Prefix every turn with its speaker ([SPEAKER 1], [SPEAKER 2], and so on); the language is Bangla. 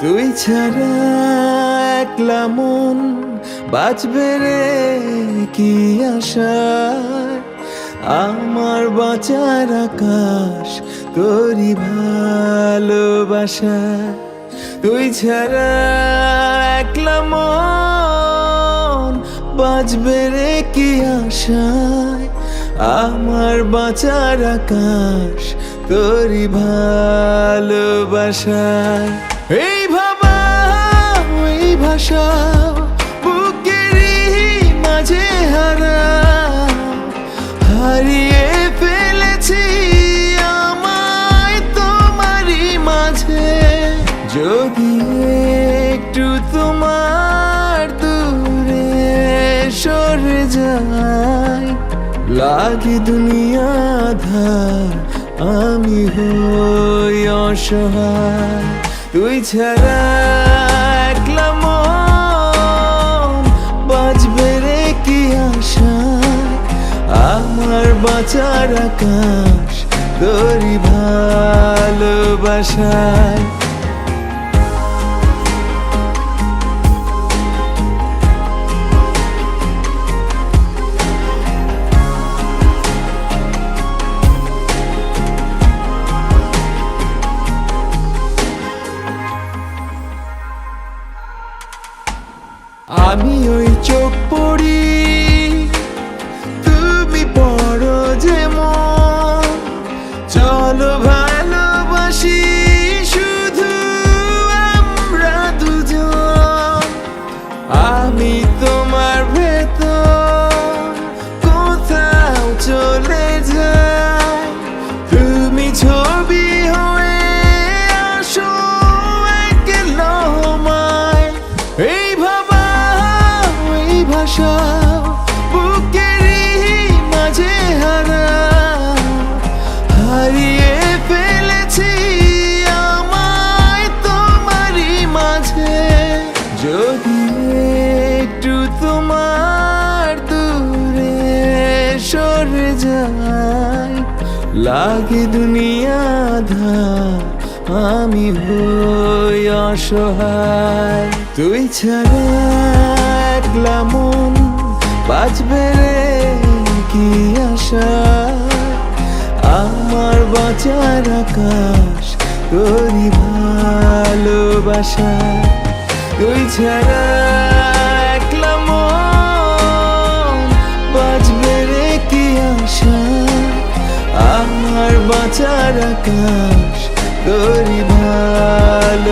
[SPEAKER 1] তুই ছাড়া একলা মন বাঁচবে রে কি আশায়। আমার বাঁচার আকাশ তোরই ভালোবাসায়। তুই ছাড়া একলা মন বাঁচবে রে কি আশায়। আমার বাঁচার আকাশ তোরই ভালোবাসায়। এই ভাবা এই ভাষা বুকেরই মাঝে হারিয়ে ফেলেছি আমায় তোমারই মাঝে। যদি একটু তোমার দূরে সরে যাই, লাগে দুনিয়া আঁধার আমি হই অসহায়। তুই ছাড়া একলা মন বাঁচবে রে কি আশায়। আমার বাঁচার আকাশ তোরই ভালোবাসায়। আমি ওই চোখ পড়ি তুমি পড়ো যেমন। চলো ভালোবাসি শুধু আমরা দুজন। আমি তোমার ভেতর কোথাও চলে যাই, তুমি ছবি হয়ে আসো একলা আমায়। এই ভাবা এই ভাষা বুকেরই মাঝে হারিয়ে ফেলেছি আমায় তোমারই মাঝে। যদি একটু তোমার দূরে সরে যাই, লাগে দুনিয়া আঁধার আমি হই অসহায়। তুই ছাড়া একলা মন বাঁচবে রে কি আশায়। আমার বাঁচার আকাশ তোরই ভালোবাসায়। তুই ছাড়া একলা মন বাঁচবে রে কি আশায়। আমার বাঁচার আকাশ তোরই ভালোবাসায়।